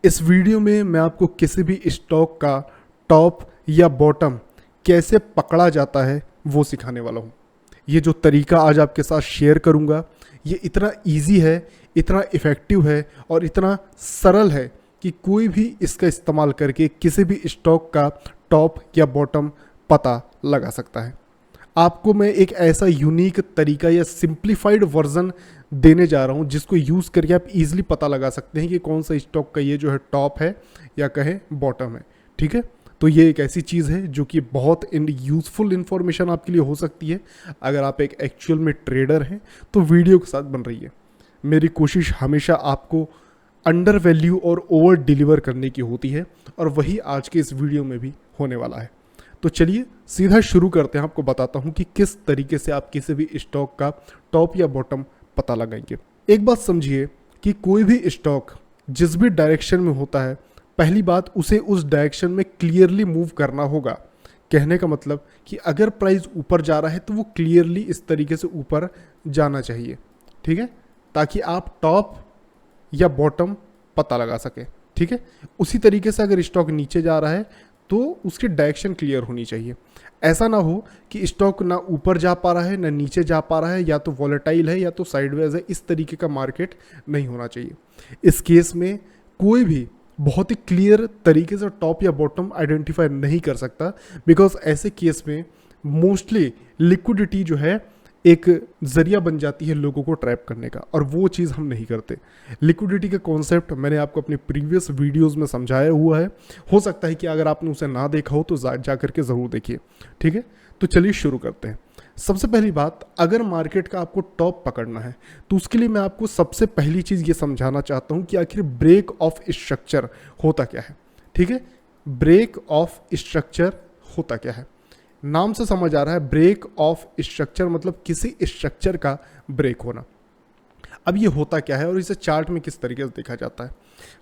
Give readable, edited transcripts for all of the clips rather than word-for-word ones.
इस वीडियो में मैं आपको किसी भी स्टॉक का टॉप या बॉटम कैसे पकड़ा जाता है वो सिखाने वाला हूँ। ये जो तरीका आज आपके साथ शेयर करूँगा ये इतना इजी है, इतना इफ़ेक्टिव है और इतना सरल है कि कोई भी इसका इस्तेमाल करके किसी भी स्टॉक का टॉप या बॉटम पता लगा सकता है। आपको मैं एक ऐसा यूनिक तरीका या सिंप्लीफाइड वर्जन देने जा रहा हूँ जिसको यूज़ करके आप इजीली पता लगा सकते हैं कि कौन सा स्टॉक का ये जो है टॉप है या कहें बॉटम है। ठीक है, तो ये एक ऐसी चीज़ है जो कि बहुत यूज़फुल इन्फॉर्मेशन आपके लिए हो सकती है। अगर आप एक एक्चुअल में ट्रेडर हैं तो वीडियो के साथ बन रही है। मेरी कोशिश हमेशा आपको अंडर वैल्यू और ओवर डिलीवर करने की होती है और वही आज के इस वीडियो में भी होने वाला है। तो चलिए सीधा शुरू करते हैं। आपको बताता हूं कि किस तरीके से आप किसी भी स्टॉक का टॉप या बॉटम पता लगाएंगे। एक बात समझिए कि कोई भी स्टॉक जिस भी डायरेक्शन में होता है, पहली बात उसे उस डायरेक्शन में क्लियरली मूव करना होगा। कहने का मतलब कि अगर प्राइस ऊपर जा रहा है तो वो क्लियरली इस तरीके से ऊपर जाना चाहिए। ठीक है, ताकि आप टॉप या बॉटम पता लगा सके। ठीक है, उसी तरीके से अगर स्टॉक नीचे जा रहा है तो उसकी डायरेक्शन क्लियर होनी चाहिए। ऐसा ना हो कि स्टॉक ना ऊपर जा पा रहा है ना नीचे जा पा रहा है, या तो वॉलेटाइल है या तो साइडवेज है। इस तरीके का मार्केट नहीं होना चाहिए। इस केस में कोई भी बहुत ही क्लियर तरीके से टॉप या बॉटम आइडेंटिफाई नहीं कर सकता, बिकॉज ऐसे केस में मोस्टली लिक्विडिटी जो है एक जरिया बन जाती है लोगों को ट्रैप करने का, और वो चीज़ हम नहीं करते। लिक्विडिटी का कॉन्सेप्ट मैंने आपको अपने प्रीवियस वीडियोस में समझाया हुआ है। हो सकता है कि अगर आपने उसे ना देखा हो तो जा करके ज़रूर देखिए। ठीक है, तो चलिए शुरू करते हैं। सबसे पहली बात, अगर मार्केट का आपको टॉप पकड़ना है तो उसके लिए मैं आपको सबसे पहली चीज़ ये समझाना चाहता हूँ कि आखिर ब्रेक ऑफ स्ट्रक्चर होता क्या है। ठीक है, ब्रेक ऑफ स्ट्रक्चर होता क्या है, नाम से समझ आ रहा है। ब्रेक ऑफ स्ट्रक्चर मतलब किसी स्ट्रक्चर का ब्रेक होना। अब ये होता क्या है और इसे चार्ट में किस तरीके से देखा जाता है।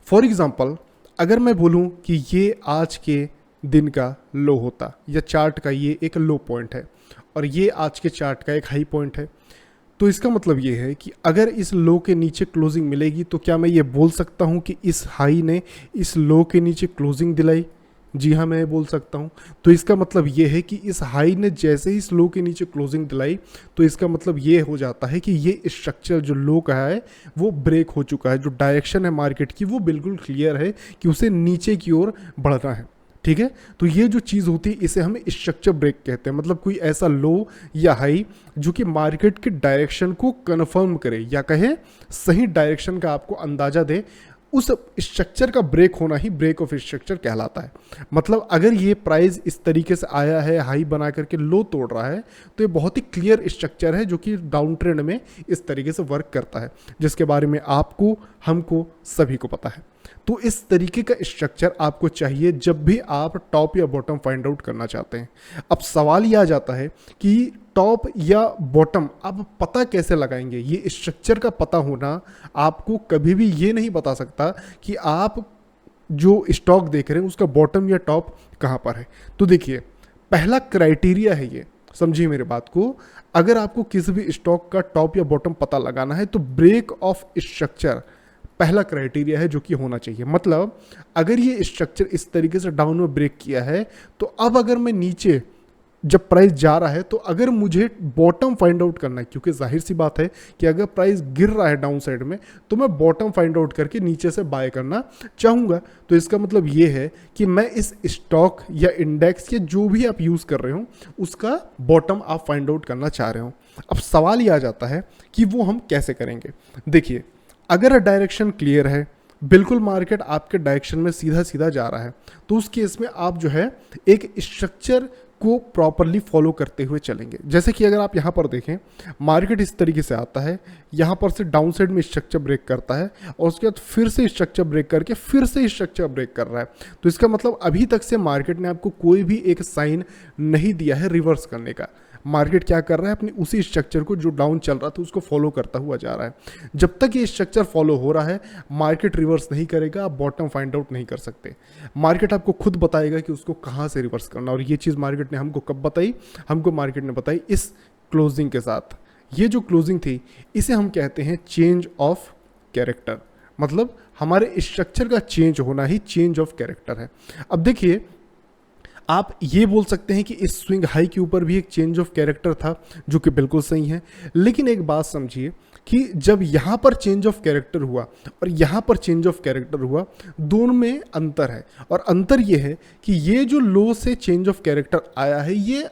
फॉर एग्जांपल, अगर मैं बोलूं कि ये आज के दिन का लो होता या चार्ट का ये एक लो पॉइंट है और ये आज के चार्ट का एक हाई पॉइंट है, तो इसका मतलब ये है कि अगर इस लो के नीचे क्लोजिंग मिलेगी तो क्या मैं ये बोल सकता हूँ कि इस हाई ने इस लो के नीचे क्लोजिंग दिलाई? जी हाँ, मैं बोल सकता हूँ। तो इसका मतलब ये है कि इस हाई ने जैसे ही इस लो के नीचे क्लोजिंग दिलाई तो इसका मतलब ये हो जाता है कि ये स्ट्रक्चर जो लो का है वो ब्रेक हो चुका है। जो डायरेक्शन है मार्केट की वो बिल्कुल क्लियर है कि उसे नीचे की ओर बढ़ना है। ठीक है, तो ये जो चीज़ होती है इसे हम स्ट्रक्चर ब्रेक कहते हैं। मतलब कोई ऐसा लो या हाई जो कि मार्केट के डायरेक्शन को कन्फर्म करे या कहें सही डायरेक्शन का आपको अंदाजा दे, उस स्ट्रक्चर का ब्रेक होना ही ब्रेक ऑफ स्ट्रक्चर कहलाता है। मतलब अगर ये प्राइस इस तरीके से आया है, हाई बना करके लो तोड़ रहा है, तो ये बहुत ही क्लियर स्ट्रक्चर है जो कि डाउन ट्रेंड में इस तरीके से वर्क करता है, जिसके बारे में आपको, हमको, सभी को पता है। तो इस तरीके का स्ट्रक्चर आपको चाहिए जब भी आप टॉप या बॉटम फाइंड आउट करना चाहते हैं। अब सवाल ये आ जाता है कि टॉप या बॉटम आप पता कैसे लगाएंगे। ये स्ट्रक्चर का पता होना आपको कभी भी ये नहीं बता सकता कि आप जो स्टॉक देख रहे हैं उसका बॉटम या टॉप कहाँ पर है। तो देखिए, पहला क्राइटेरिया है ये, समझिए मेरे बात को। अगर आपको किसी भी स्टॉक का टॉप या बॉटम पता लगाना है तो ब्रेक ऑफ स्ट्रक्चर पहला क्राइटेरिया है जो कि होना चाहिए। मतलब अगर ये स्ट्रक्चर इस तरीके से डाउन में ब्रेक किया है तो अब अगर मैं नीचे जब प्राइस जा रहा है तो अगर मुझे बॉटम फाइंड आउट करना है, क्योंकि जाहिर सी बात है कि अगर प्राइस गिर रहा है डाउन साइड में तो मैं बॉटम फाइंड आउट करके नीचे से बाय करना चाहूँगा। तो इसका मतलब ये है कि मैं इस स्टॉक या इंडेक्स या जो भी आप यूज़ कर रहे हो उसका बॉटम आप फाइंड आउट करना चाह रहे हो। अब सवाल ये आ जाता है कि वो हम कैसे करेंगे। देखिए, अगर डायरेक्शन क्लियर है, बिल्कुल मार्केट आपके डायरेक्शन में सीधा सीधा जा रहा है, तो उस केस में आप जो है एक स्ट्रक्चर को प्रॉपरली फॉलो करते हुए चलेंगे। जैसे कि अगर आप यहाँ पर देखें, मार्केट इस तरीके से आता है, यहाँ पर से डाउन साइड में स्ट्रक्चर ब्रेक करता है और उसके बाद फिर से स्ट्रक्चर ब्रेक करके फिर से स्ट्रक्चर ब्रेक कर रहा है। तो इसका मतलब अभी तक से मार्केट ने आपको कोई भी एक साइन नहीं दिया है रिवर्स करने का। मार्केट क्या कर रहा है, अपनी उसी स्ट्रक्चर को जो डाउन चल रहा था उसको फॉलो करता हुआ जा रहा है। जब तक ये स्ट्रक्चर फॉलो हो रहा है मार्केट रिवर्स नहीं करेगा, आप बॉटम फाइंड आउट नहीं कर सकते। मार्केट आपको खुद बताएगा कि उसको कहाँ से रिवर्स करना, और ये चीज़ मार्केट ने हमको कब बताई, हमको मार्केट ने बताई इस क्लोजिंग के साथ। ये जो क्लोजिंग थी इसे हम कहते हैं चेंज ऑफ कैरेक्टर। मतलब हमारे स्ट्रक्चर का चेंज होना ही चेंज ऑफ कैरेक्टर है। अब देखिए, आप ये बोल सकते हैं कि इस स्विंग हाई के ऊपर भी एक चेंज ऑफ कैरेक्टर था, जो कि बिल्कुल सही है, लेकिन एक बात समझिए कि जब यहाँ पर चेंज ऑफ कैरेक्टर हुआ और यहाँ पर चेंज ऑफ कैरेक्टर हुआ, दोनों में अंतर है। और अंतर ये है कि ये जो लो से चेंज ऑफ कैरेक्टर आया है, ये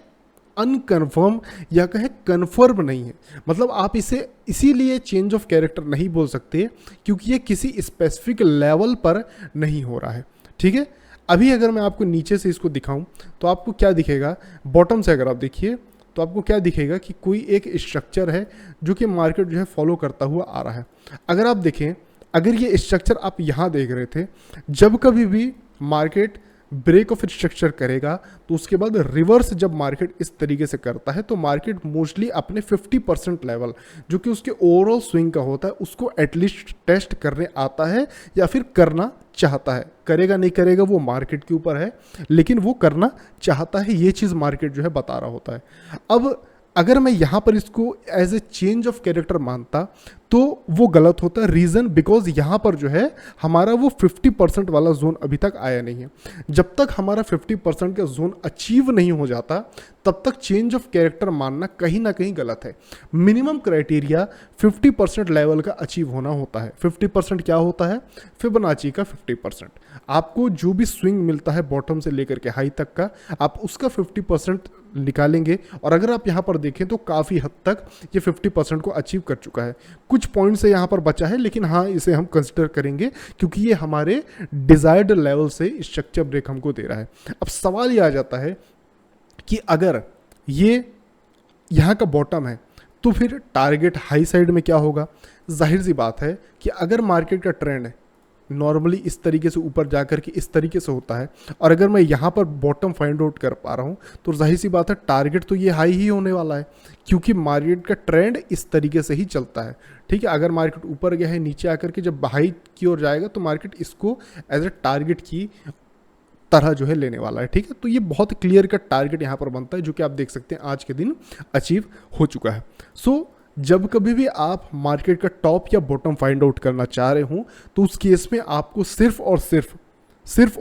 अनकन्फर्म या कहें कन्फर्म नहीं है। मतलब आप इसे इसीलिए चेंज ऑफ कैरेक्टर नहीं बोल सकते क्योंकि ये किसी स्पेसिफिक लेवल पर नहीं हो रहा है। ठीक है, अभी अगर मैं आपको नीचे से इसको दिखाऊं तो आपको क्या दिखेगा, बॉटम से अगर आप देखिए तो आपको क्या दिखेगा कि कोई एक स्ट्रक्चर है जो कि मार्केट जो है फॉलो करता हुआ आ रहा है। अगर आप देखें, अगर ये स्ट्रक्चर आप यहाँ देख रहे थे, जब कभी भी मार्केट ब्रेक ऑफ स्ट्रक्चर करेगा तो उसके बाद रिवर्स जब मार्केट इस तरीके से करता है तो मार्केट मोस्टली अपने 50% लेवल जो कि उसके ओवरऑल स्विंग का होता है उसको एटलीस्ट टेस्ट करने आता है या फिर करना चाहता है। करेगा नहीं करेगा वो मार्केट के ऊपर है, लेकिन वो करना चाहता है, ये चीज़ मार्केट जो है बता रहा होता है। अब अगर मैं यहाँ पर इसको as a change of character मानता तो वो गलत होता है। रीज़न बिकॉज यहाँ पर जो है हमारा वो 50% वाला जोन अभी तक आया नहीं है। जब तक हमारा 50% का जोन अचीव नहीं हो जाता तब तक चेंज ऑफ कैरेक्टर मानना कहीं ना कहीं गलत है। मिनिमम क्राइटेरिया 50% लेवल का अचीव होना होता है। 50% क्या होता है? फिबोनाची का 50%। आपको जो भी स्विंग मिलता है बॉटम से लेकर के हाई तक का, आप उसका 50% निकालेंगे और अगर आप यहाँ पर देखें तो काफ़ी हद तक ये 50% को अचीव कर चुका है। कुछ पॉइंट से यहाँ पर बचा है, लेकिन हाँ इसे हम कंसिडर करेंगे क्योंकि ये हमारे डिजायर्ड लेवल से स्ट्रक्चर ब्रेक हमको दे रहा है। अब सवाल ये आ जाता है कि अगर ये यहाँ का बॉटम है तो फिर टारगेट हाई साइड में क्या होगा? जाहिर सी बात है कि अगर मार्केट का ट्रेंड है नॉर्मली इस तरीके से ऊपर जाकर के इस तरीके से होता है और अगर मैं यहाँ पर बॉटम फाइंड आउट कर पा रहा हूँ तो जाहिर सी बात है टारगेट तो ये हाई ही होने वाला है क्योंकि मार्केट का ट्रेंड इस तरीके से ही चलता है। ठीक है, अगर मार्केट ऊपर गया है नीचे आकर के जब हाई की ओर जाएगा तो मार्केट इसको एज ए टारगेट की तरह जो है लेने वाला है। ठीक है, तो ये बहुत क्लियर का टारगेट यहाँ पर बनता है जो कि आप देख सकते हैं आज के दिन अचीव हो चुका है। सो जब कभी भी आप मार्केट का टॉप या बॉटम फाइंड आउट करना चाह रहे हो तो उस केस में आपको सिर्फ और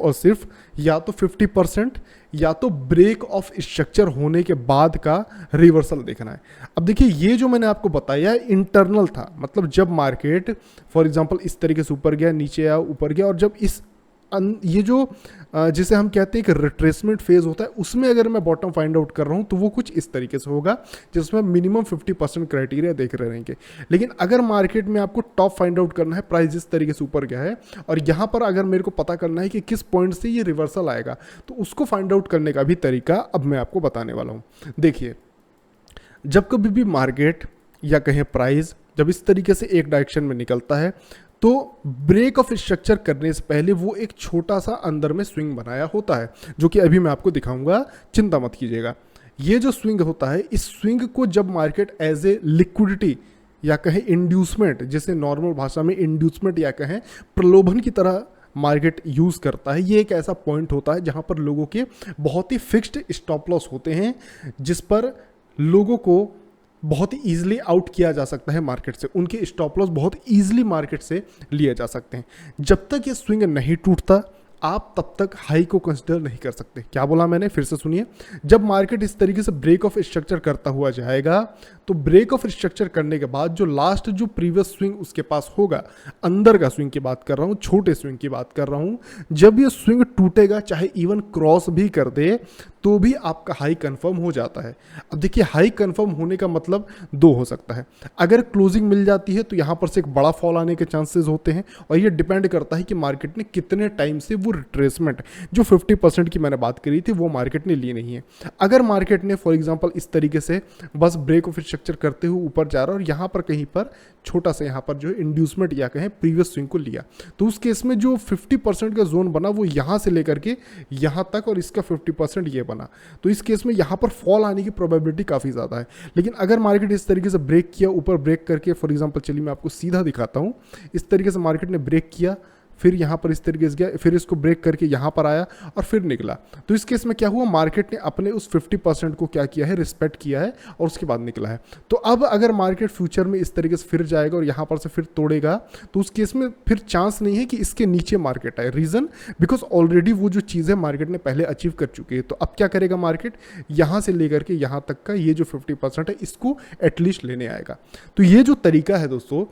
सिर्फ या तो 50% या तो ब्रेक ऑफ स्ट्रक्चर होने के बाद का रिवर्सल देखना है। अब देखिए ये जो मैंने आपको बताया इंटरनल था, मतलब जब मार्केट फॉर एग्जांपल इस तरीके से ऊपर गया नीचे आया ऊपर गया और जब इस ये जो जिसे हम कहते हैं कि रिट्रेसमेंट फेज होता है उसमें अगर मैं बॉटम फाइंड आउट कर रहा हूँ तो वो कुछ इस तरीके से होगा जिसमें मिनिमम 50% क्राइटेरिया देख रहे रहेंगे। लेकिन अगर मार्केट में आपको टॉप फाइंड आउट करना है, प्राइस जिस तरीके से ऊपर गया है और यहाँ पर अगर मेरे को पता करना है कि किस पॉइंट से ये रिवर्सल आएगा तो उसको फाइंड आउट करने का भी तरीका अब मैं आपको बताने वाला हूँ। देखिए, जब कभी भी मार्केट या कहें प्राइस जब इस तरीके से एक डायरेक्शन में निकलता है तो ब्रेक ऑफ स्ट्रक्चर करने से पहले वो एक छोटा सा अंदर में स्विंग बनाया होता है जो कि अभी मैं आपको दिखाऊंगा, चिंता मत कीजिएगा। ये जो स्विंग होता है इस स्विंग को जब मार्केट एज ए लिक्विडिटी या कहें इंड्यूसमेंट, जिसे नॉर्मल भाषा में इंड्यूसमेंट या कहें प्रलोभन की तरह मार्केट यूज़ करता है, ये एक ऐसा पॉइंट होता है जहाँ पर लोगों के बहुत ही फिक्स्ड स्टॉप लॉस होते हैं जिस पर लोगों को बहुत ही ईजिली आउट किया जा सकता है मार्केट से, उनके स्टॉप लॉस बहुत ईजिली मार्केट से लिए जा सकते हैं। जब तक ये स्विंग नहीं टूटता आप तब तक हाई को कंसिडर नहीं कर सकते। क्या बोला मैंने, फिर से सुनिए। जब मार्केट इस तरीके से ब्रेक ऑफ स्ट्रक्चर करता हुआ जाएगा तो ब्रेक ऑफ स्ट्रक्चर करने के बाद जो लास्ट जो प्रीवियस स्विंग उसके पास होगा, अंदर का स्विंग की बात कर रहा हूँ, छोटे स्विंग की बात कर रहा हूँ, जब ये स्विंग टूटेगा चाहे इवन क्रॉस भी कर दे तो भी आपका हाई कंफर्म हो जाता है। अब देखिए हाई कंफर्म होने का मतलब दो हो सकता है। अगर क्लोजिंग मिल जाती है तो यहाँ पर से एक बड़ा फॉल आने के चांसेस होते हैं और ये डिपेंड करता है कि मार्केट ने कितने टाइम से वो रिट्रेसमेंट जो 50% की मैंने बात करी थी वो मार्केट ने ली नहीं है। अगर मार्केट ने फॉर एग्जांपल इस तरीके से बस ब्रेक ऑफ स्ट्रक्चर करते हुए ऊपर जा रहा है और यहाँ पर कहीं पर छोटा सा यहाँ पर जो इंड्यूसमेंट या कहें प्रीवियस स्विंग को लिया तो उस केस में जो 50% का जोन बना वो यहाँ से लेकर के यहाँ तक और इसका 50% ये बना, तो इस केस में यहाँ पर फॉल आने की प्रोबेबिलिटी काफ़ी ज़्यादा है। लेकिन अगर मार्केट इस तरीके से ब्रेक किया, ऊपर ब्रेक करके फॉर एग्जांपल चलिए मैं आपको सीधा दिखाता हूँ, इस तरीके से मार्केट ने ब्रेक किया, फिर यहाँ पर इस तरीके से गया, फिर इसको ब्रेक करके यहाँ पर आया और फिर निकला। तो इस केस में क्या हुआ, मार्केट ने अपने उस 50% को क्या किया है, रिस्पेक्ट किया है और उसके बाद निकला है। तो अब अगर मार्केट फ्यूचर में इस तरीके से फिर जाएगा और यहाँ पर से फिर तोड़ेगा, तो उस केस में फिर चांस नहीं है कि इसके नीचे मार्केट आए। रीज़न, बिकॉज ऑलरेडी वो जो चीज़ है मार्केट ने पहले अचीव कर चुकी है। तो अब क्या करेगा मार्केट, यहाँ से लेकर के यहाँ तक का ये जो 50% है इसको एटलीस्ट लेने आएगा। तो ये जो तरीका है दोस्तों,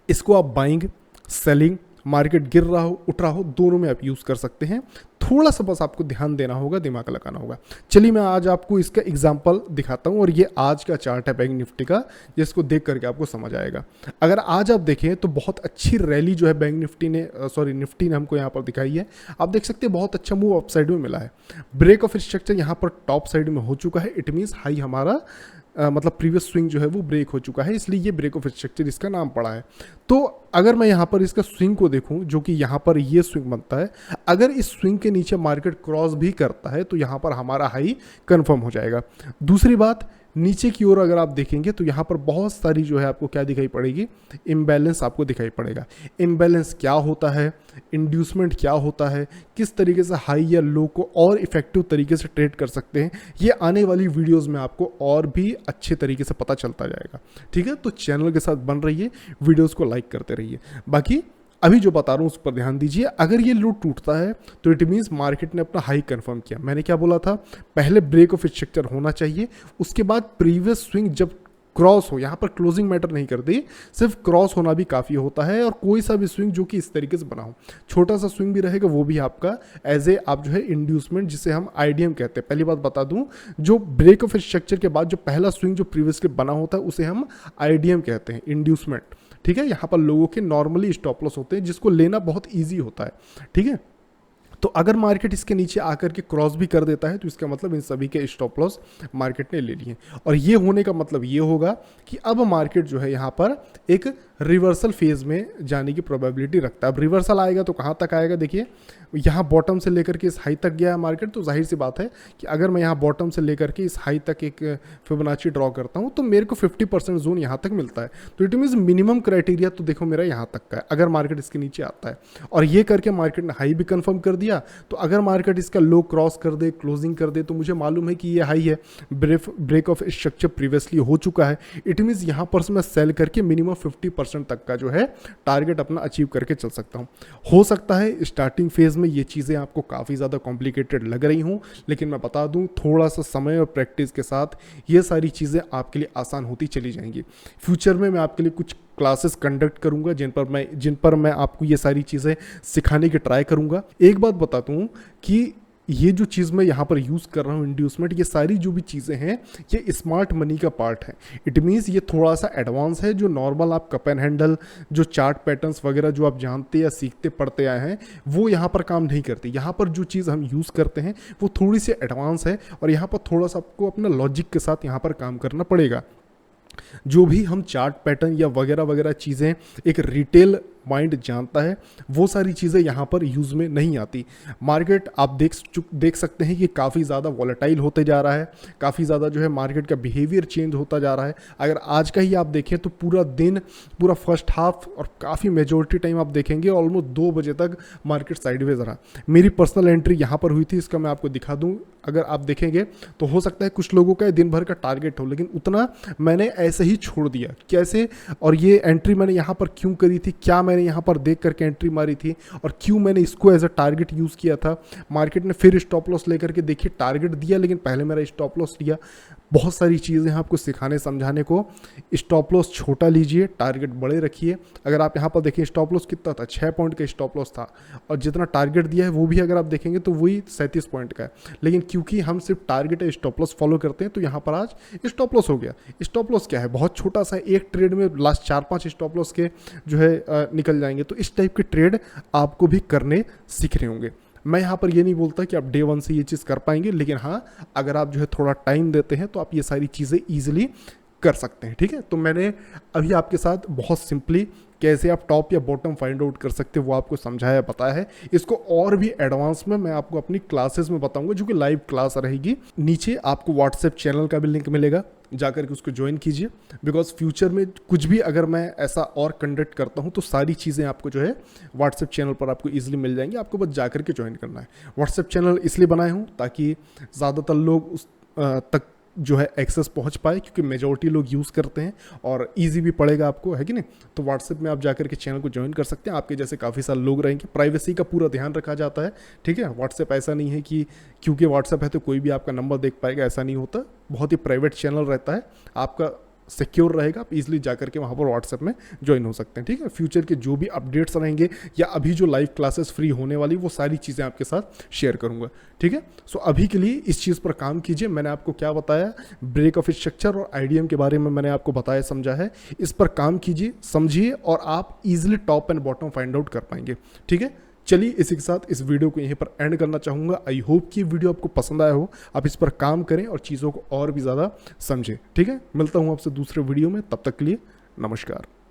इसको आप बाइंग, सेलिंग, मार्केट गिर रहा हो उठ रहा हो, दोनों में आप यूज़ कर सकते हैं। थोड़ा सा बस आपको ध्यान देना होगा, दिमाग लगाना होगा। चलिए मैं आज आपको इसका एग्जांपल दिखाता हूं और ये आज का चार्ट है बैंक निफ्टी का, जिसको देख करके आपको समझ आएगा। अगर आज आप देखें तो बहुत अच्छी रैली जो है बैंक निफ्टी ने निफ्टी ने हमको यहाँ पर दिखाई है। आप देख सकते हैं बहुत अच्छा मूव अप साइड में मिला है। ब्रेक ऑफ स्ट्रक्चर यहाँ पर टॉप साइड में हो चुका है। इट मीन्स हाई हमारा मतलब प्रीवियस स्विंग जो है वो ब्रेक हो चुका है, इसलिए ये ब्रेक ऑफ स्ट्रक्चर इसका नाम पड़ा है। तो अगर मैं यहाँ पर इसका स्विंग को देखूँ, जो कि यहाँ पर ये स्विंग बनता है, अगर इस स्विंग के नीचे मार्केट क्रॉस भी करता है तो यहाँ पर हमारा हाई कंफर्म हो जाएगा। दूसरी बात, नीचे की ओर अगर आप देखेंगे तो यहाँ पर बहुत सारी जो है आपको क्या दिखाई पड़ेगी, इम्बैलेंस आपको दिखाई पड़ेगा। इम्बैलेंस क्या होता है, इंड्यूसमेंट क्या होता है, किस तरीके से हाई या लो को और इफेक्टिव तरीके से ट्रेड कर सकते हैं, ये आने वाली वीडियोस में आपको और भी अच्छे तरीके से पता चलता जाएगा। ठीक है, तो चैनल के साथ बन रहिए, वीडियोस को लाइक करते रहिए। बाकी अभी जो बता रहा हूँ उस पर ध्यान दीजिए। अगर ये लो टूटता है तो इट मीन्स मार्केट ने अपना हाई कंफर्म किया। मैंने क्या बोला था, पहले ब्रेक ऑफ स्ट्रक्चर होना चाहिए, उसके बाद प्रीवियस स्विंग जब क्रॉस हो, यहाँ पर क्लोजिंग मैटर नहीं करती, सिर्फ क्रॉस होना भी काफ़ी होता है। और कोई सा भी स्विंग जो कि इस तरीके से बना हो, छोटा सा स्विंग भी रहेगा, वो भी आपका एज ए आप जो है इंड्यूसमेंट, जिसे हम आईडीएम कहते हैं। पहली बात बता दूं, जो ब्रेक ऑफ स्ट्रक्चर के बाद जो पहला स्विंग जो प्रीवियसली बना होता है उसे हम आईडीएम कहते हैं, इंड्यूसमेंट। ठीक है, यहाँ पर लोगों के नॉर्मली स्टॉप लॉस होते हैं जिसको लेना बहुत ईजी होता है। ठीक है, तो अगर मार्केट इसके नीचे आकर के क्रॉस भी कर देता है तो इसका मतलब इन सभी के स्टॉप लॉस मार्केट ने ले लिए। और ये होने का मतलब ये होगा कि अब मार्केट जो है यहाँ पर एक रिवर्सल फेज में जाने की प्रोबेबिलिटी रखता है। अब रिवर्सल आएगा तो कहाँ तक आएगा, देखिए यहाँ बॉटम से लेकर के इस हाई तक गया है मार्केट, तो जाहिर सी बात है कि अगर मैं यहाँ बॉटम से लेकर के इस हाई तक एक फिबोनाची ड्रॉ करता हूँ तो मेरे को 50% जोन यहाँ तक मिलता है। तो इट मीन्स मिनिमम क्राइटेरिया तो देखो मेरा यहाँ तक का है, अगर मार्केट इसके नीचे आता है। और ये करके मार्केट ने हाई भी कंफर्म कर दिया, तो अगर मार्केट इसका लो क्रॉस कर दे, क्लोजिंग कर दे, तो मुझे मालूम है कि ये हाई है, ब्रेक ऑफ स्ट्रक्चर प्रीवियसली हो चुका है। इट मीन्स यहाँ पर से मैं सेल करके मिनिमम 50% तक का जो है टारगेट अपना अचीव करके चल सकता हूँ। हो सकता है स्टार्टिंग फेज में ये चीज़ें आपको काफ़ी ज़्यादा कॉम्प्लिकेटेड लग रही हूँ, लेकिन मैं बता दूँ थोड़ा सा समय और प्रैक्टिस के साथ ये सारी चीज़ें आपके लिए आसान होती चली जाएंगी। फ्यूचर में मैं आपके लिए कुछ क्लासेस कंडक्ट करूंगा जिन पर मैं आपको ये सारी चीज़ें सिखाने की ट्राई करूंगा। एक बात बताता हूँ कि ये जो चीज़ मैं यहाँ पर यूज़ कर रहा हूँ इंड्यूसमेंट, ये सारी जो भी चीज़ें हैं ये स्मार्ट मनी का पार्ट है। इट मीन्स ये थोड़ा सा एडवांस है। जो नॉर्मल आप कप एंड हैंडल, जो चार्ट पैटर्न्स वगैरह जो आप जानते या सीखते पढ़ते आए हैं, वो यहाँ पर काम नहीं करती। यहाँ पर जो चीज़ हम यूज़ करते हैं वो थोड़ी सी एडवांस है और यहाँ पर थोड़ा सा आपको अपना लॉजिक के साथ यहाँ पर काम करना पड़ेगा। जो भी हम चार्ट पैटर्न या वगैरह वगैरह चीज़ें एक रिटेल माइंड जानता है, वो सारी चीज़ें यहाँ पर यूज़ में नहीं आती। मार्केट आप देख सकते हैं कि काफ़ी ज़्यादा वॉलेटाइल होते जा रहा है, काफ़ी ज़्यादा जो है मार्केट का बिहेवियर चेंज होता जा रहा है। अगर आज का ही आप देखें तो पूरा दिन, पूरा फर्स्ट हाफ और काफ़ी मेजोरिटी टाइम आप देखेंगे ऑलमोस्ट 2 बजे तक मार्केट साइडवेज रहा। मेरी पर्सनल एंट्री यहाँ पर हुई थी, इसका मैं आपको दिखा दूँ। अगर आप देखेंगे तो हो सकता है कुछ लोगों का दिन भर का टारगेट हो, लेकिन उतना मैंने ऐसे ही छोड़ दिया। कैसे, और ये एंट्री मैंने यहाँ पर क्यों करी थी, क्या मैंने यहाँ पर देख करके एंट्री मारी थी और क्यों मैंने इसको एज अ टारगेट यूज़ किया था। मार्केट ने फिर स्टॉप लॉस लेकर के देखिए टारगेट दिया, लेकिन पहले मेरा स्टॉप लॉस लिया। बहुत सारी चीज़ें हैं आपको सिखाने समझाने को। स्टॉप लॉस छोटा लीजिए, टारगेट बड़े रखिए। अगर आप यहाँ पर देखें स्टॉप लॉस कितना था, 6 पॉइंट का स्टॉप लॉस था, और जितना टारगेट दिया है वो भी अगर आप देखेंगे तो वही 37 पॉइंट का है। लेकिन क्योंकि हम सिर्फ टारगेट या स्टॉप लॉस फॉलो करते हैं तो यहाँ पर आज स्टॉप लॉस हो गया। स्टॉप लॉस क्या है, बहुत छोटा सा, एक ट्रेड में लास्ट 4-5 स्टॉप लॉस के जो है निकल जाएंगे। तो इस टाइप के ट्रेड आपको भी करने सीख रहे होंगे। मैं यहाँ पर ये नहीं बोलता कि आप डे 1 से ये चीज़ कर पाएंगे, लेकिन हाँ अगर आप जो है थोड़ा टाइम देते हैं तो आप ये सारी चीज़ें ईजिली कर सकते हैं। ठीक है, तो मैंने अभी आपके साथ बहुत सिंपली कैसे आप टॉप या बॉटम फाइंड आउट कर सकते हैं वो आपको समझाया बताया है। इसको और भी एडवांस में मैं आपको अपनी क्लासेस में बताऊंगा, जो कि लाइव क्लास रहेगी। नीचे आपको व्हाट्सएप चैनल का भी लिंक मिलेगा, जाकर के उसको ज्वाइन कीजिए, बिकॉज फ्यूचर में कुछ भी अगर मैं ऐसा और कंडक्ट करता हूँ तो सारी चीज़ें आपको जो है व्हाट्सएप चैनल पर आपको ईजिली मिल जाएंगी, आपको बस जाकर के ज्वाइन करना है। व्हाट्सएप चैनल इसलिए बनाए हूँ ताकि ज़्यादातर लोग उस तक जो है एक्सेस पहुंच पाए, क्योंकि मेजॉरिटी लोग यूज़ करते हैं और इजी भी पड़ेगा आपको, है कि नहीं। तो व्हाट्सएप में आप जाकर के चैनल को ज्वाइन कर सकते हैं, आपके जैसे काफ़ी सारे लोग रहेंगे, प्राइवेसी का पूरा ध्यान रखा जाता है, ठीक है। व्हाट्सएप ऐसा नहीं है कि क्योंकि व्हाट्सएप है तो कोई भी आपका नंबर देख पाएगा, ऐसा नहीं होता। बहुत ही प्राइवेट चैनल रहता है, आपका सिक्योर रहेगा, आप इजीली जाकर के वहाँ पर व्हाट्सएप में ज्वाइन हो सकते हैं, ठीक है। फ्यूचर के जो भी अपडेट्स रहेंगे या अभी जो लाइव क्लासेस फ्री होने वाली वो सारी चीज़ें आपके साथ शेयर करूँगा, ठीक है। सो अभी के लिए इस चीज़ पर काम कीजिए। मैंने आपको क्या बताया, ब्रेक ऑफ स्ट्रक्चर और आईडीएम के बारे में मैंने आपको बताया समझा है, इस पर काम कीजिए, समझिए और आप easily top and bottom find out कर पाएंगे, ठीक है। चलिए इसी के साथ इस वीडियो को यहीं पर एंड करना चाहूँगा। आई होप कि वीडियो आपको पसंद आया हो, आप इस पर काम करें और चीज़ों को और भी ज़्यादा समझें, ठीक है। मिलता हूँ आपसे दूसरे वीडियो में, तब तक के लिए नमस्कार।